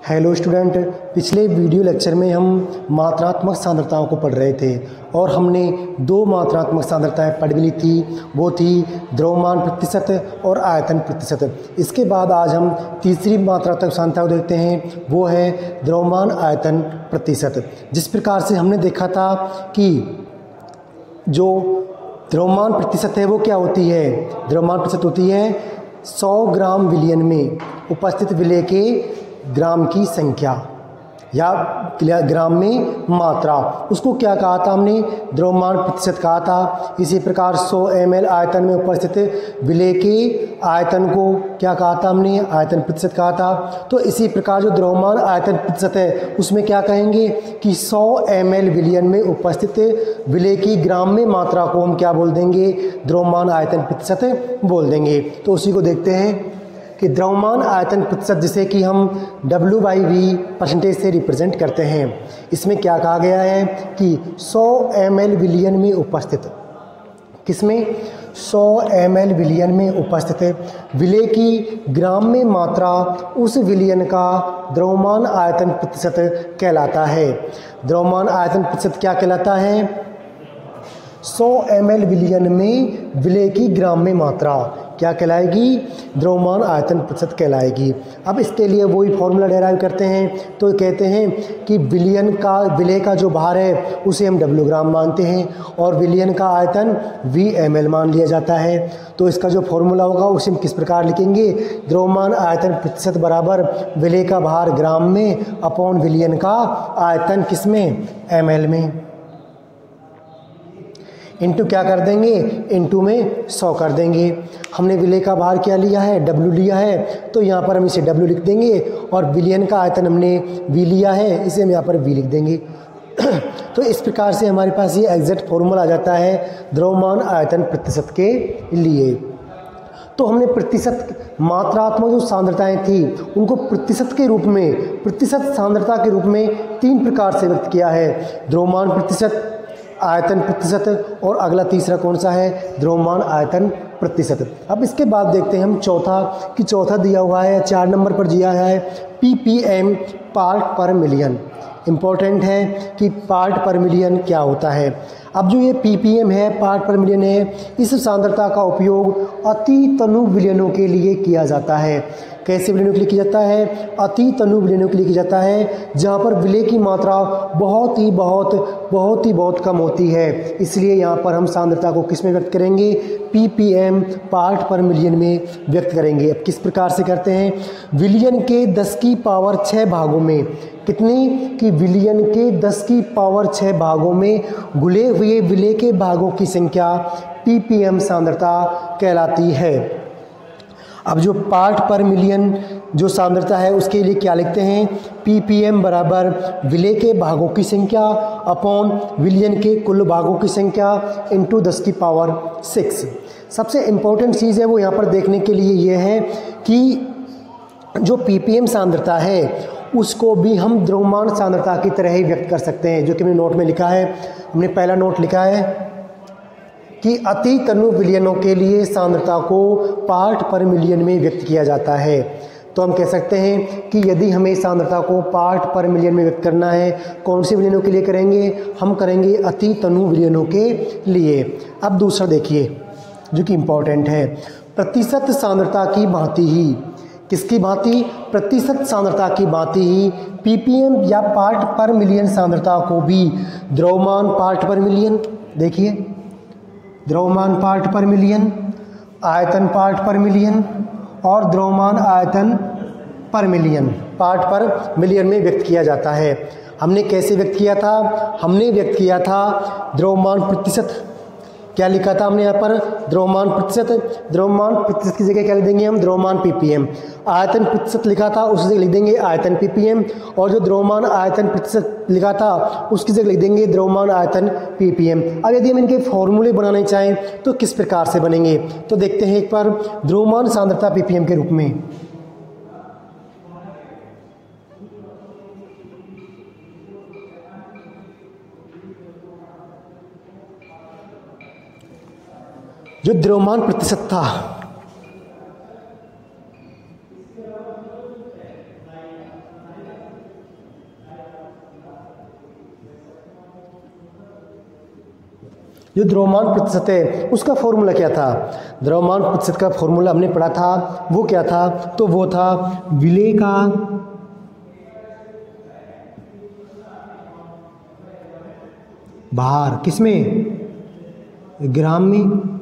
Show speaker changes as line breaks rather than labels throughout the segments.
Hello student, पिछले video lecture में हम मात्रात्मक सांद्रताओं को पढ़ रहे थे और हमने दो मात्रात्मक सांद्रताएं पढ़ ली थी। वो थी द्रव्यमान प्रतिशत और आयतन प्रतिशत। इसके बाद आज हम तीसरी मात्रात्मक सांद्रता को देखते हैं, वो है द्रव्यमान आयतन प्रतिशत। जिस प्रकार से हमने देखा था कि जो द्रव्यमान प्रतिशत है वो क्या होती है, द्रव्यमान प्रतिशत होती है 100 ग्राम विलयन में उपस्थित विलेय के ग्राम की संख्या या ग्राम में मात्रा। उसको क्या कहा था हमने, द्रव्यमान प्रतिशत कहा था। इसी प्रकार 100 ml आयतन में उपस्थित विलेय के आयतन को क्या कहा था हमने, आयतन प्रतिशत कहा था। तो इसी प्रकार जो द्रव्यमान आयतन प्रतिशत है उसमें क्या कहेंगे कि 100 ml विलयन में उपस्थित विलेय की ग्राम में मात्रा को हम क्या बोल देंगे, द्रव्यमान आयतन प्रतिशत बोल देंगे। तो उसी को देखते हैं कि द्रव्यमान आयतन प्रतिशत जिसे कि हम W/V परसेंटेज से रिप्रेजेंट करते हैं। इसमें क्या कहा गया है कि 100 ml विलयन में उपस्थित, किसमें 100 ml विलयन में उपस्थित विलेय की ग्राम में मात्रा उस विलयन का द्रव्यमान आयतन प्रतिशत कहलाता है। द्रव्यमान आयतन प्रतिशत क्या कहलाता है, 100 ml विलयन में विलेय की ग्राम में मात्रा क्या कहलाएगी, द्रव्यमान आयतन प्रतिशत कहलाएगी। अब इसके लिए वही फॉर्मूला डेराइव करते हैं। तो कहते हैं कि विलेय का जो भार है उसे हम W ग्राम मानते हैं और विलयन का आयतन V ml मान लिया जाता है। तो इसका जो फॉर्मूला होगा उसे हम किस प्रकार लिखेंगे, द्रव्यमान आयतन प्रतिशत बराबर विलेय का भार ग्राम में अपॉन विलयन का आयतन किसमें, ml में, इंटू क्या कर देंगे, इंटू में 100 कर देंगे। हमने विलेय का भार क्या लिया है, W लिया है, तो यहाँ पर हम इसे W लिख देंगे और विलयन का आयतन हमने V लिया है, इसे हम यहाँ पर V लिख देंगे। तो इस प्रकार से हमारे पास ये एग्जैक्ट फॉर्मूला आ जाता है द्रव्यमान आयतन प्रतिशत के लिए। तो हमने प्रतिशत मात्रात्मक जो सांद्रताएं थी उनको प्रतिशत के रूप में, प्रतिशत सांद्रता के रूप में 3 प्रकार से व्यक्त किया है, द्रव्यमान प्रतिशत, आयतन प्रतिशत और अगला तीसरा कौन सा है, द्रव्यमान आयतन प्रतिशत। अब इसके बाद देखते हैं हम चौथा दिया हुआ है 4 नंबर पर दिया है ppm पार्ट पर मिलियन। इम्पोर्टेंट है कि पार्ट पर मिलियन क्या होता है। अब जो ये ppm है, पार्ट पर मिलियन है, इस सांद्रता का उपयोग अति तनु विलयनों के लिए किया जाता है। कैसे विलयनों के लिए किया जाता है, अति तनु विलयनों के लिए किया जाता है जहाँ पर विलेय की मात्रा बहुत ही बहुत कम होती है। इसलिए यहाँ पर हम सांद्रता को किस में व्यक्त करेंगे, ppm पार्ट पर मिलियन में व्यक्त करेंगे। अब किस प्रकार से करते हैं, विलयन के 10 की पावर 6 भागों में, कितनी कि विलयन के 10 की पावर 6 भागों में घुले हुए विलेय के भागों की संख्या ppm सांद्रता कहलाती है। अब जो पार्ट पर मिलियन जो सांद्रता है उसके लिए क्या लिखते हैं, ppm बराबर विलेय के भागों की संख्या अपॉन विलयन के कुल भागों की संख्या इंटू 10 की पावर 6। सबसे इम्पोर्टेंट चीज़ है वो यहाँ पर देखने के लिए ये है कि जो ppm सांद्रता है उसको भी हम द्रव्यमान सांद्रता की तरह ही व्यक्त कर सकते हैं, जो कि हमने नोट में लिखा है। हमने पहला नोट लिखा है कि अति तनु विलयनों के लिए सांद्रता को पार्ट पर मिलियन में व्यक्त किया जाता है। तो हम कह सकते हैं कि यदि हमें सांद्रता को पार्ट पर मिलियन में व्यक्त करना है, कौन से विलयनों के लिए करेंगे, हम करेंगे अति तनु विलयनों के लिए। अब दूसरा देखिए जो कि इम्पोर्टेंट है, प्रतिशत सांद्रता की भांति ही, किसकी भांति, प्रतिशत सांद्रता की भांति ही ppm या पार्ट पर मिलियन सांद्रता को भी द्रव्यमान पार्ट पर मिलियन, देखिए द्रव्यमान पार्ट पर मिलियन, आयतन पार्ट पर मिलियन और द्रव्यमान आयतन पर मिलियन, पार्ट पर मिलियन में व्यक्त किया जाता है। हमने कैसे व्यक्त किया था, हमने व्यक्त किया था द्रव्यमान प्रतिशत, क्या लिखा था हमने यहाँ पर, द्रव्यमान प्रतिशत की जगह क्या लिख देंगे हम, द्रव्यमान ppm। आयतन प्रतिशत लिखा था उसकी जगह लिख देंगे आयतन ppm, और जो द्रव्यमान आयतन प्रतिशत लिखा था उसकी जगह लिख देंगे द्रव्यमान आयतन ppm। अब यदि हम इनके फॉर्मूले बनाने चाहें तो किस प्रकार से बनेंगे, तो देखते हैं एक बार द्रव्यमान सांद्रता ppm के रूप में। जो द्रव्यमान प्रतिशत था जो द्रव्यमान प्रतिशत है उसका फॉर्मूला क्या था? द्रव्यमान प्रतिशत का फॉर्मूला हमने पढ़ा था, वो क्या था? तो वो था विलेय का भार, किसमें? ग्राम में,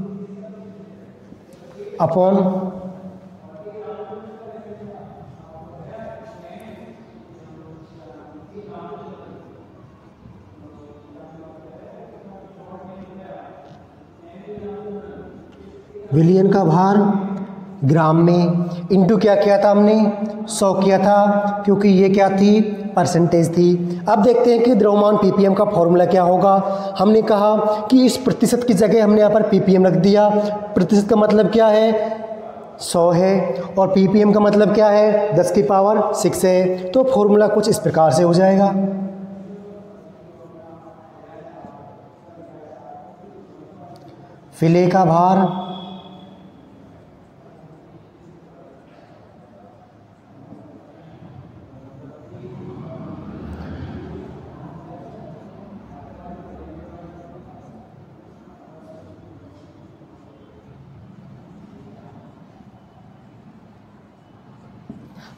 अपॉन विलियन का भार ग्राम में, इंटू क्या किया था हमने? 100 किया था, क्योंकि ये क्या थी? परसेंटेज थी। अब देखते हैं कि द्रव्यमान पीपीएम का फॉर्मूला क्या होगा। हमने कहा कि इस प्रतिशत की जगह हमने यहाँ पर पीपीएम रख दिया। प्रतिशत का मतलब क्या है? 100 है, और पीपीएम का मतलब क्या है? 10 की पावर 6 है। तो फॉर्मूला कुछ इस प्रकार से हो जाएगा। विलेय का भार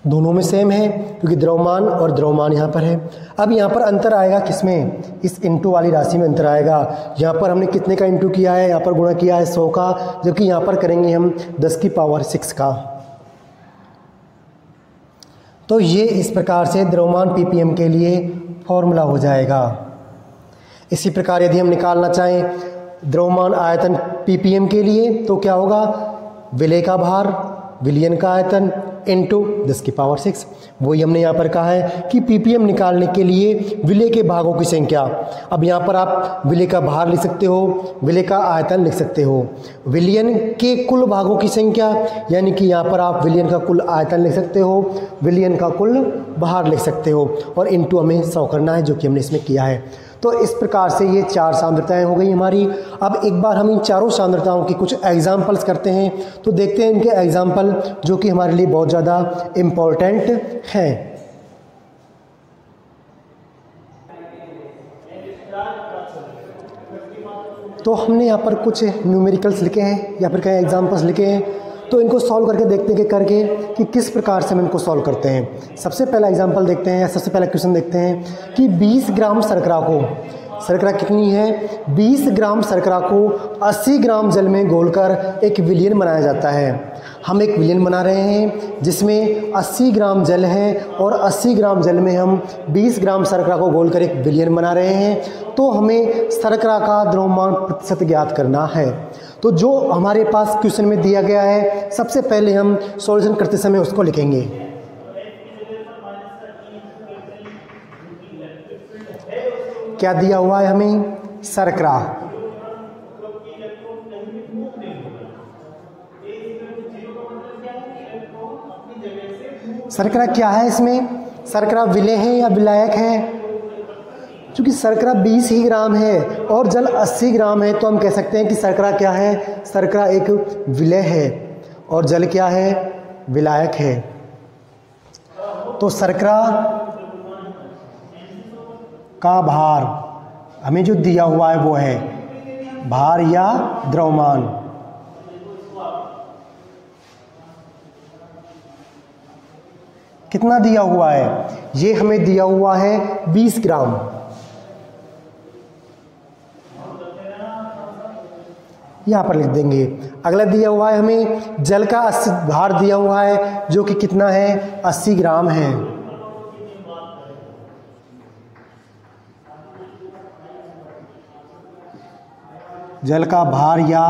दोनों में सेम है, क्योंकि द्रव्यमान और द्रव्यमान यहाँ पर है। अब यहाँ पर अंतर आएगा किसमें? इस इंटू वाली राशि में अंतर आएगा। यहाँ पर हमने कितने का इंटू किया है? यहाँ पर गुणा किया है 100 का, जबकि यहाँ पर करेंगे हम 10 की पावर 6 का। तो ये इस प्रकार से द्रव्यमान पीपीएम के लिए फॉर्मूला हो जाएगा। इसी प्रकार यदि हम निकालना चाहें द्रव्यमान आयतन पीपीएम के लिए, तो क्या होगा? विलेय का भार विलियन का आयतन इंटू 10 की पावर 6। वही हमने यहाँ पर कहा है कि पीपीएम निकालने के लिए विलेय के भागों की संख्या। अब यहाँ पर आप विलेय का भार लिख सकते हो, विलेय का आयतन लिख सकते हो, विलियन के कुल भागों की संख्या, यानी कि यहाँ पर आप विलियन का कुल आयतन लिख सकते हो, विलियन का कुल भार लिख सकते हो, और इंटू हमें 100 करना है, जो कि हमने इसमें किया है। तो इस प्रकार से ये 4 सांद्रताएं हो गई हमारी। अब एक बार हम इन चारों सांद्रताओं की कुछ एग्जाम्पल्स करते हैं, तो देखते हैं इनके एग्जाम्पल, जो कि हमारे लिए बहुत ज़्यादा इम्पोर्टेंट हैं। तो हमने यहाँ पर कुछ न्यूमेरिकल्स लिखे हैं या फिर कई एग्जाम्पल्स लिखे हैं, तो इनको सॉल्व करके देखते हैं कि किस प्रकार से हम इनको सॉल्व करते हैं। सबसे पहला एग्जाम्पल देखते हैं, या सबसे पहला क्वेश्चन देखते हैं कि 20 ग्राम शर्करा को, शर्करा कितनी है? 20 ग्राम शर्करा को 80 ग्राम जल में घोलकर एक विलियन बनाया जाता है। हम एक विलियन बना रहे हैं जिसमें 80 ग्राम जल है, और 80 ग्राम जल में हम 20 ग्राम शर्करा को घोलकर एक विलियन बना रहे हैं। तो हमें शर्करा का द्रव्यमान प्रतिशत ज्ञात करना है। तो जो हमारे पास क्वेश्चन में दिया गया है, सबसे पहले हम सॉल्यूशन करते समय उसको लिखेंगे। क्या दिया हुआ है हमें? शर्करा। शर्करा क्या है इसमें? शर्करा विलेय है या विलायक है? चूँकि शर्करा 20 ही ग्राम है और जल 80 ग्राम है, तो हम कह सकते हैं कि शर्करा क्या है? शर्करा एक विलेय है और जल क्या है? विलायक है। तो शर्करा का भार हमें जो दिया हुआ है वो है भार या द्रव्यमान। कितना दिया हुआ है? ये हमें दिया हुआ है 20 ग्राम। यहाँ पर लिख देंगे। अगला दिया हुआ है हमें जल का 80 भार दिया हुआ है, जो कि कितना है? 80 ग्राम है। जल का भार या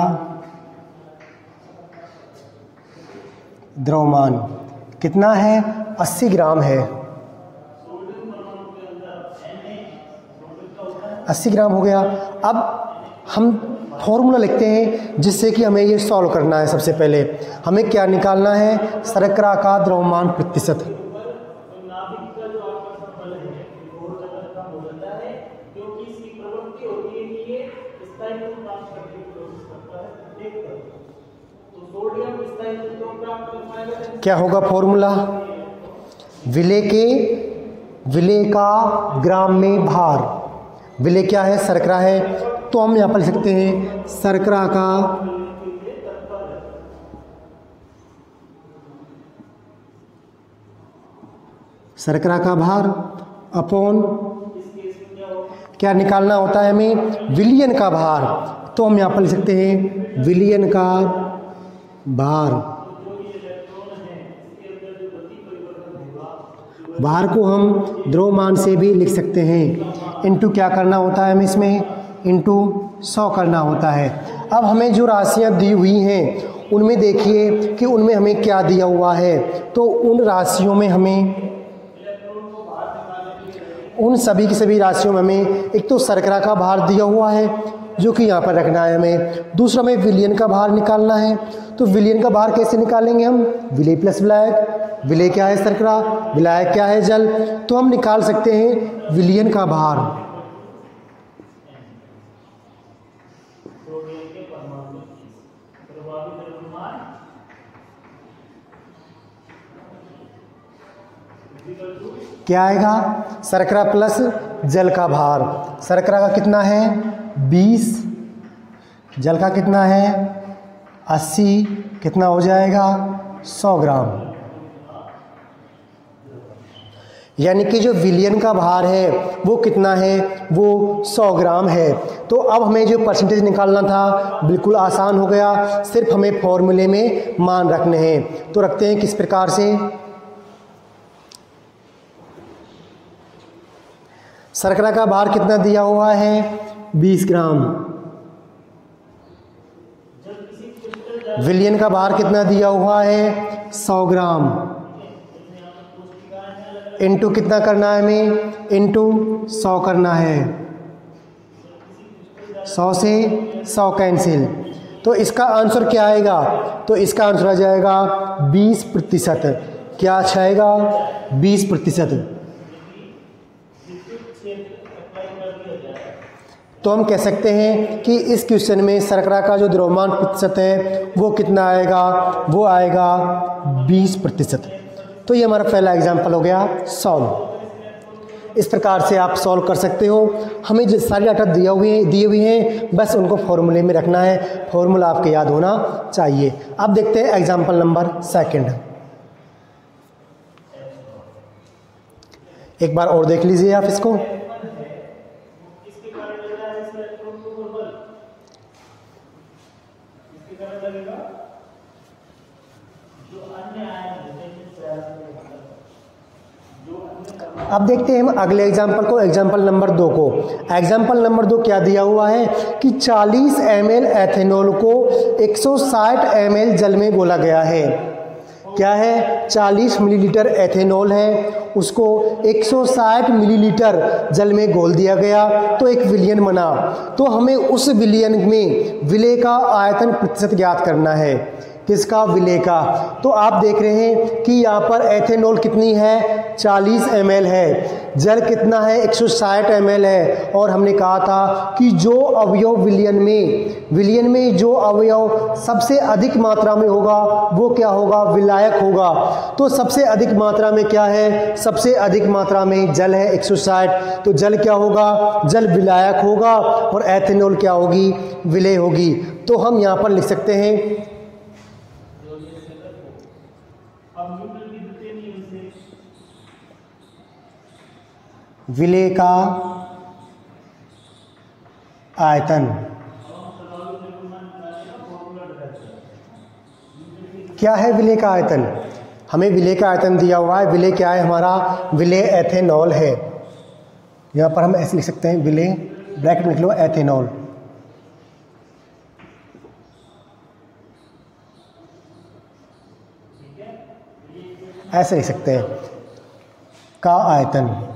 द्रव्यमान कितना है? 80 ग्राम है। 80 ग्राम हो गया। अब हम फॉर्मूला लिखते हैं जिससे कि हमें ये सॉल्व करना है। सबसे पहले हमें क्या निकालना है? शर्करा का द्रव्यमान प्रतिशत। क्या होगा फॉर्मूला? विलेय का ग्राम में भार। विलेय क्या है? शर्करा है। तो हम यहाँ पर लिख सकते हैं शर्करा का भार अपॉन क्या निकालना होता है हमें, विलयन का भार। तो हम यहाँ पर लिख सकते हैं विलयन का भार। भार को हम द्रव्यमान से भी लिख सकते हैं। इनटू क्या करना होता है हमें इसमें, इनटू 100 करना होता है। अब हमें जो राशियाँ दी हुई हैं उनमें देखिए कि उनमें हमें क्या दिया हुआ है। तो उन राशियों में हमें, उन सभी की सभी राशियों में हमें एक तो शर्करा का भार दिया हुआ है जो कि यहाँ पर रखना है हमें, दूसरा हमें विलयन का भार निकालना है। तो विलयन का भार कैसे निकालेंगे हम, विलेय प्लस विलायक, विलेय क्या है शर्करा, विलायक क्या है जल। तो हम निकाल सकते हैं विलयन का भार। क्या आएगा, शर्करा प्लस जल का भार। शर्करा का कितना है 20, जल का कितना है 80, कितना हो जाएगा 100 ग्राम। यानी कि जो विलयन का भार है वो कितना है, वो 100 ग्राम है। तो अब हमें जो परसेंटेज निकालना था बिल्कुल आसान हो गया, सिर्फ हमें फॉर्मूले में मान रखने हैं। तो रखते हैं किस प्रकार से, शर्करा का भार कितना दिया हुआ है 20 ग्राम, विलयन का भार कितना दिया हुआ है 100 ग्राम, इनटू कितना करना है हमें, इनटू 100 करना है, 100 से 100 कैंसिल। तो इसका आंसर क्या आएगा, तो इसका आंसर आ जाएगा 20%। क्या आएगा 20%। तो हम कह सकते हैं कि इस क्वेश्चन में शर्करा का जो द्रव्यमान प्रतिशत है वो कितना आएगा, वो आएगा 20%। तो ये हमारा पहला एग्जाम्पल हो गया सॉल्व। इस प्रकार से आप सॉल्व कर सकते हो। हमें जो सारे डाटा दिए हुए हैं बस उनको फॉर्मूले में रखना है, फॉर्मूला आपके याद होना चाहिए। अब देखते हैं एग्जाम्पल नंबर 2। एक बार और देख लीजिए आप इसको। अब देखते हैं हम अगले एग्जाम्पल को, एग्जाम्पल नंबर 2 को। एग्जाम्पल नंबर 2 क्या दिया हुआ है कि 40 ml एथेनॉल को 160 ml जल में घोला गया है। क्या है, 40 मिलीलीटर एथेनॉल है, उसको 160 मिलीलीटर जल में घोल दिया गया तो एक विलयन बना। तो हमें उस विलयन में विलेय का आयतन प्रतिशत ज्ञात करना है। किसका, विलेय का। तो आप देख रहे हैं कि यहाँ पर एथेनॉल कितनी है 40 ml है, जल कितना है 160 ml है, और हमने कहा था कि जो अवयव विलयन में जो अवयव सबसे अधिक मात्रा में होगा वो क्या होगा, विलायक होगा। तो सबसे अधिक मात्रा में क्या है, सबसे अधिक मात्रा में जल है 160, तो जल क्या होगा, जल विलायक होगा और एथेनॉल क्या होगी, विलेय होगी। तो हम यहाँ पर लिख सकते हैं विलेय का आयतन। क्या है विलेय का आयतन, हमें विलेय का आयतन दिया हुआ है। विलेय क्या है हमारा, विलेय एथेनॉल है। यहाँ पर हम ऐसे लिख सकते हैं विलेय, ब्रैकेट में लिख लो एथेनॉल। ऐसे लिख सकते हैं का आयतन।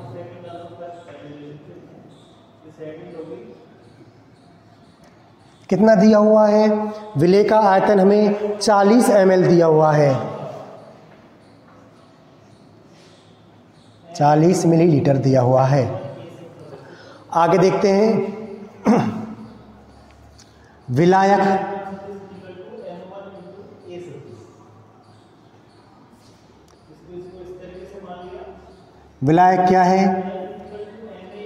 कितना दिया हुआ है, विलेय का आयतन हमें 40 ml दिया हुआ है, 40 मिलीलीटर दिया हुआ है। आगे देखते हैं विलायक। विलायक क्या है,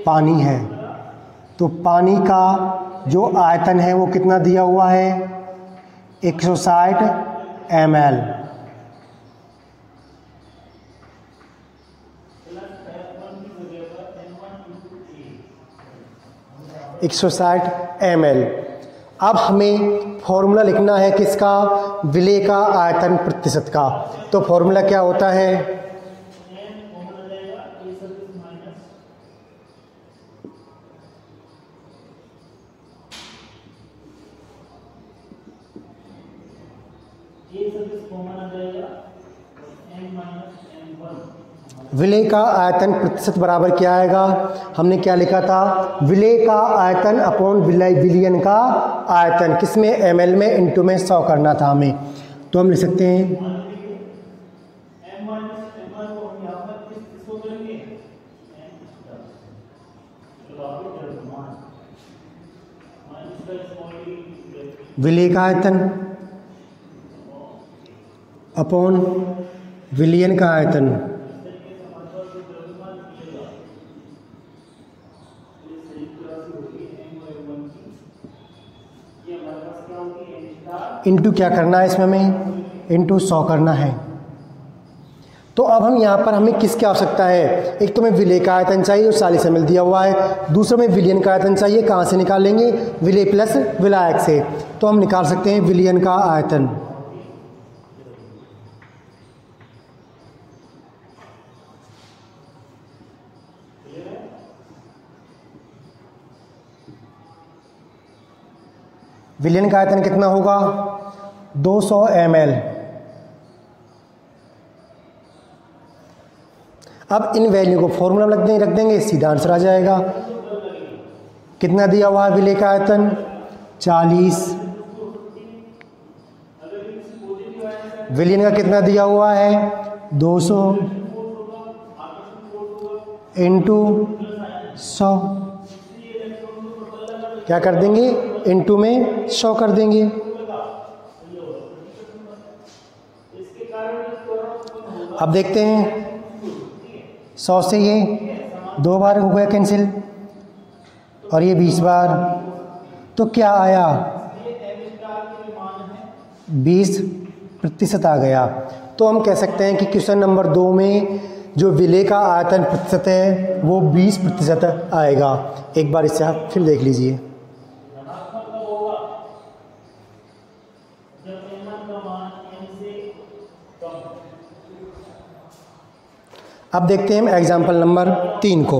पानी है। तो पानी का जो आयतन है वो कितना दिया हुआ है 160 ml। एक 160 ml। अब हमें फॉर्मूला लिखना है किसका, विलेय का आयतन प्रतिशत का। तो फॉर्मूला क्या होता है, विलेय का आयतन प्रतिशत बराबर क्या आएगा, हमने क्या लिखा था, विलेय का आयतन अपॉन विलयन का आयतन, किसमें ml में, इनटू में 100 करना था हमें। तो हम लिख सकते हैं विलेय का आयतन अपॉन विलयन का आयतन। इनटू क्या करना है इसमें हमें, इनटू 100 करना है। तो अब हम यहाँ पर हमें किसकी आवश्यकता है, एक तो हमें विलेय का आयतन चाहिए और 40 ml दिया हुआ है, दूसरा में विलयन का आयतन चाहिए। कहाँ से निकालेंगे, विलेय प्लस विलायक से। तो हम निकाल सकते हैं विलयन का आयतन। विलयन का आयतन कितना होगा 200 ml। अब इन वैल्यू को फॉर्मूला में रख देंगे, सीधा आंसर आ जाएगा। कितना दिया हुआ है विलेय का आयतन 40, विलयन का कितना दिया हुआ है 200 इंटू 100, क्या कर देंगे, इनटू में 100 कर देंगे। अब देखते हैं 100 से ये 2 बार हो गया कैंसिल और ये 20 बार, तो क्या आया 20% आ गया। तो हम कह सकते हैं कि क्वेश्चन नंबर 2 में जो विलेय का आयतन प्रतिशत है वो 20% आएगा। एक बार इससे आप फिर देख लीजिए। अब देखते हैं एग्जाम्पल नंबर 3 को।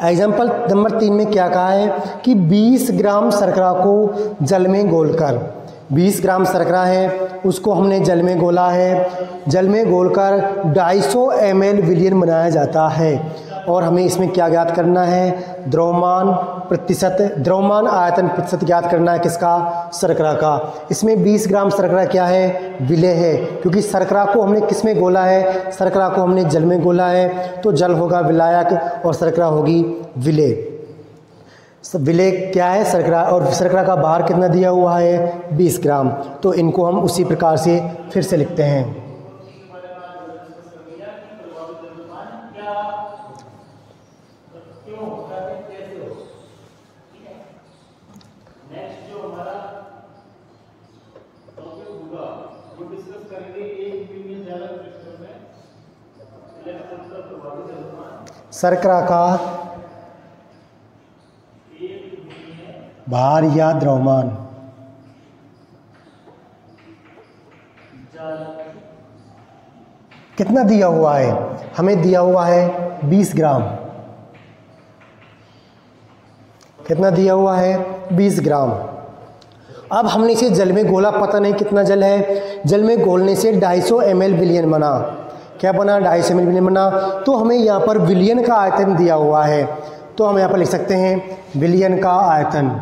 एग्जाम्पल नंबर 3 में क्या कहा है कि 20 ग्राम शर्करा को जल में घोलकर, 20 ग्राम शर्करा है उसको हमने जल में घोला है, जल में घोलकर 250 ml विलयन बनाया जाता है। और हमें इसमें क्या ज्ञात करना है, द्रव्यमान प्रतिशत, द्रव्यमान आयतन प्रतिशत ज्ञात करना है किसका, शर्करा का। इसमें 20 ग्राम शर्करा क्या है, विलेय है, क्योंकि शर्करा को हमने किस में घोला है, शर्करा को हमने जल में घोला है, तो जल होगा विलायक और शर्करा होगी विलेय। विलेय क्या है, शर्करा, और शर्करा का भार कितना दिया हुआ है 20 ग्राम। तो इनको हम उसी प्रकार से फिर से लिखते हैं। शर्करा का भार या द्रव्यमान, कितना दिया हुआ है, हमें दिया हुआ है 20 ग्राम। कितना दिया हुआ है 20 ग्राम। अब हमने इसे जल में घोला, पता नहीं कितना जल है, जल में घोलने से 250 ml विलयन बना। क्या बना, 250 ml विलयन बना। तो हमें यहाँ पर विलयन का आयतन दिया हुआ है, तो हम यहाँ पर लिख सकते हैं विलयन का आयतन।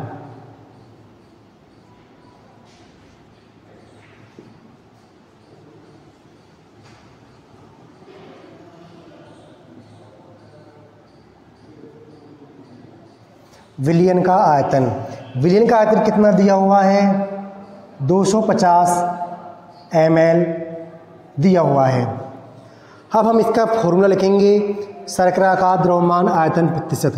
विलयन का आयतन, विलयन का आयतन कितना दिया हुआ है 250 ml दिया हुआ है। अब हम इसका फॉर्मूला लिखेंगे, शर्करा का द्रव्यमान आयतन प्रतिशत।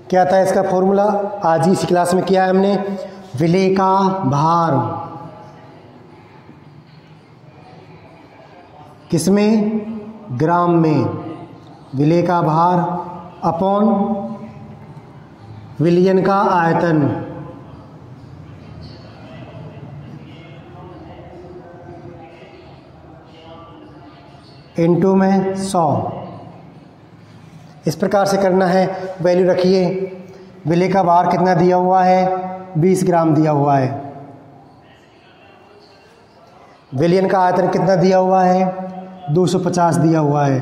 क्या था इसका फॉर्मूला? आज ही इसी क्लास में किया है हमने। विलेय का भार किसमें? ग्राम में। विलेय का भार अपॉन विलयन का आयतन इनटू में 100। इस प्रकार से करना है। वैल्यू रखिए। विलेय का भार कितना दिया हुआ है? 20 ग्राम दिया हुआ है। विलयन का आयतन कितना दिया हुआ है? 250 दिया हुआ है।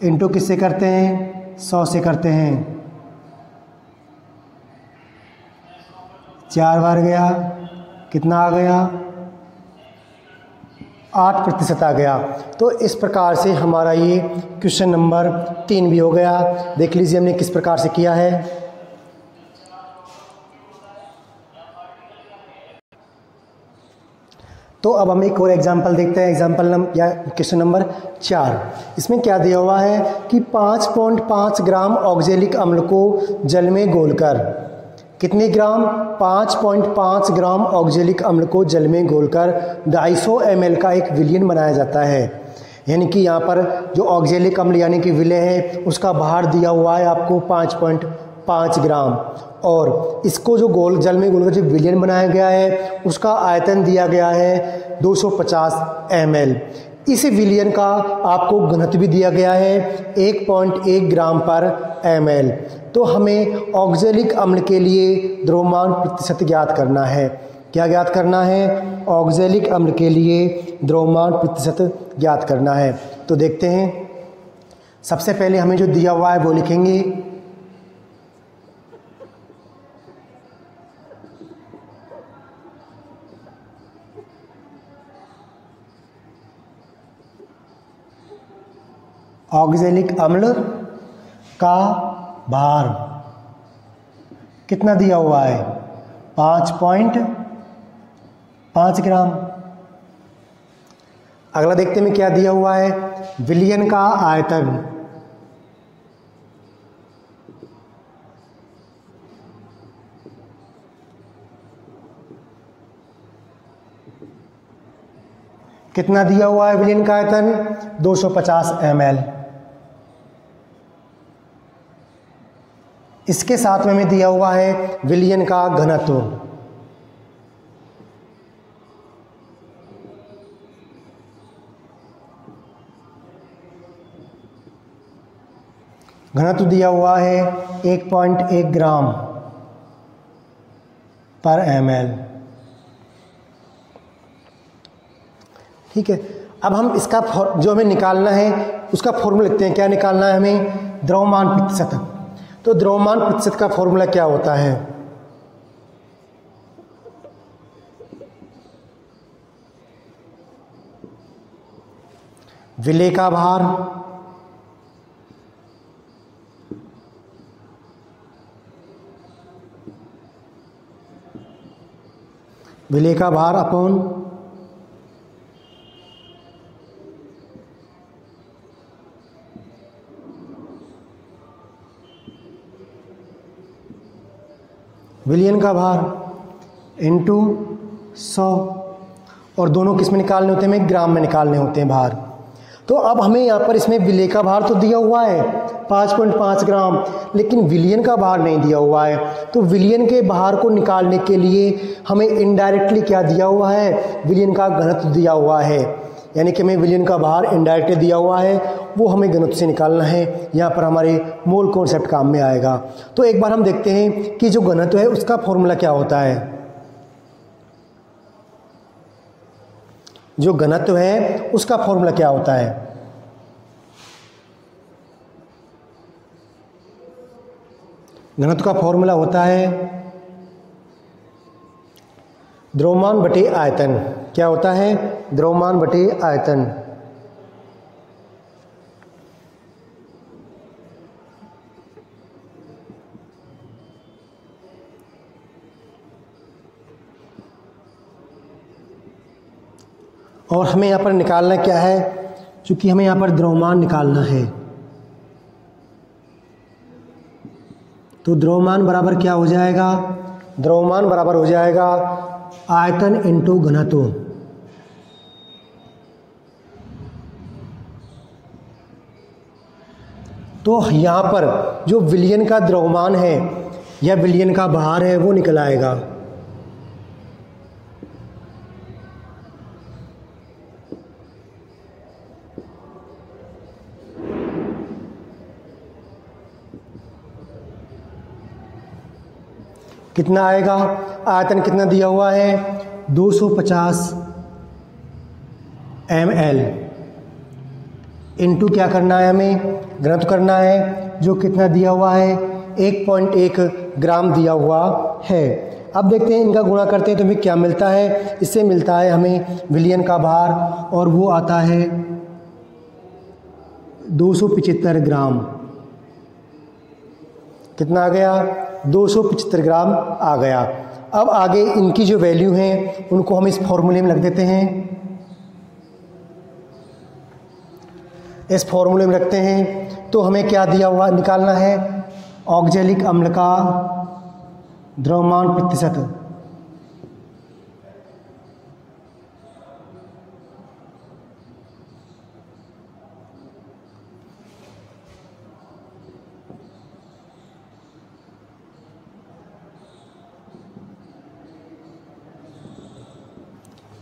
इनटू किससे करते हैं? 100 से करते हैं। 4 बार गया, कितना आ गया? 8% आ गया। तो इस प्रकार से हमारा ये क्वेश्चन नंबर 3 भी हो गया। देख लीजिए हमने किस प्रकार से किया है। तो अब हम एक और एग्जाम्पल देखते हैं। एग्जाम्पल या क्वेश्चन नंबर 4। इसमें क्या दिया हुआ है कि 5.5 ग्राम ऑक्जेलिक अम्ल को जल में घोलकर, कितने ग्राम? 5.5 ग्राम ऑक्जेलिक अम्ल को जल में घोलकर 250 ml का एक विलयन बनाया जाता है। यानी कि यहाँ पर जो ऑक्जेलिक अम्ल यानी कि विलेय है उसका भार दिया हुआ है आपको 5.5 ग्राम, और इसको जो जल में घोलकर जो विलयन बनाया गया है उसका आयतन दिया गया है 250 ml। इस विलयन का आपको घनत्व भी दिया गया है 1.1 ग्राम पर ml। तो हमें ऑक्जेलिक अम्ल के लिए द्रव्यमान प्रतिशत ज्ञात करना है। क्या ज्ञात करना है? ऑक्जेलिक अम्ल के लिए द्रव्यमान प्रतिशत ज्ञात करना है। तो देखते हैं। सबसे पहले हमें जो दिया हुआ है वो लिखेंगे। ऑक्जेलिक अम्ल का भार कितना दिया हुआ है? 5.5 ग्राम। अगला देखते हैं क्या दिया हुआ है। विलयन का आयतन कितना दिया हुआ है? विलयन का आयतन 250 ml। इसके साथ में हमें दिया हुआ है विलयन का घनत्व। घनत्व दिया हुआ है 1.1 ग्राम पर ml। ठीक है। अब हम इसका जो हमें निकालना है उसका फॉर्मूला लिखते हैं। क्या निकालना है हमें? द्रव्यमान प्रतिशत। तो द्रव्यमान प्रतिशत का फॉर्मूला क्या होता है? विलेय का भार अपॉन विलयन का भार इनटू 100। और दोनों किस में निकालने होते हैं? हमें ग्राम में निकालने होते हैं भार। तो अब हमें यहाँ पर इसमें विलेय का भार तो दिया हुआ है 5.5 ग्राम, लेकिन विलयन का भार नहीं दिया हुआ है। तो विलयन के भार को निकालने के लिए हमें इनडायरेक्टली क्या दिया हुआ है? विलयन का घनत्व दिया हुआ है। यानी कि हमें विलयन का भार इनडायरेक्टली दिया हुआ है, वो हमें घनत्व से निकालना है। यहाँ पर हमारे मोल कॉन्सेप्ट काम में आएगा। तो एक बार हम देखते हैं कि जो घनत्व है उसका फॉर्मूला क्या होता है। जो घनत्व है उसका फॉर्मूला क्या होता है? घनत्व का फॉर्मूला होता है द्रव्यमान बटे आयतन। क्या होता है? द्रव्यमान बटे आयतन। और हमें यहाँ पर निकालना क्या है? क्योंकि हमें यहाँ पर द्रव्यमान निकालना है तो द्रव्यमान बराबर क्या हो जाएगा? द्रव्यमान बराबर हो जाएगा आयतन इंटू घनत्व। तो यहाँ पर जो विलयन का द्रव्यमान है या विलयन का भार है वो निकल आएगा। कितना आएगा? आयतन कितना दिया हुआ है? 250 ml इनटू क्या करना है हमें? घनत्व करना है, जो कितना दिया हुआ है? 1.1 ग्राम दिया हुआ है। अब देखते हैं इनका गुणा करते हैं तो हमें क्या मिलता है। इससे मिलता है हमें विलयन का भार और वो आता है 275 ग्राम। कितना आ गया? 275 ग्राम आ गया। अब आगे इनकी जो वैल्यू हैं उनको हम इस फॉर्मूले में रख देते हैं। इस फॉर्मूले में रखते हैं तो हमें क्या दिया हुआ निकालना है? ऑक्जेलिक अम्ल का द्रव्यमान प्रतिशत।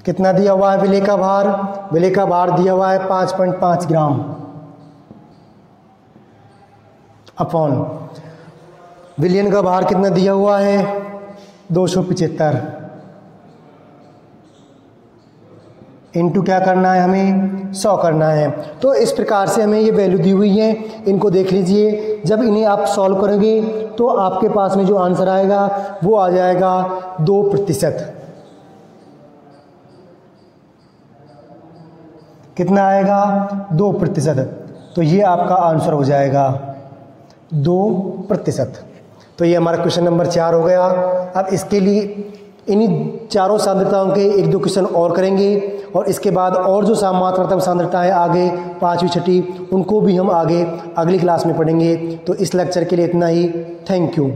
कितना दिया हुआ है विलेय का भार? विलेय का भार दिया हुआ है 5.5 ग्राम अपॉन विलयन का भार कितना दिया हुआ है? 275 इनटू क्या करना है हमें? 100 करना है। तो इस प्रकार से हमें ये वैल्यू दी हुई है, इनको देख लीजिए। जब इन्हें आप सॉल्व करेंगे तो आपके पास में जो आंसर आएगा वो आ जाएगा 2%। कितना आएगा? 2%। तो ये आपका आंसर हो जाएगा 2%। तो ये हमारा क्वेश्चन नंबर 4 हो गया। अब इसके लिए इन्हीं चारों सांद्रताओं के 1-2 क्वेश्चन और करेंगे और इसके बाद और जो मात्रात्मक सांद्रताएं आगे 5वीं 6ठी उनको भी हम आगे अगली क्लास में पढ़ेंगे। तो इस लेक्चर के लिए इतना ही। Thank you.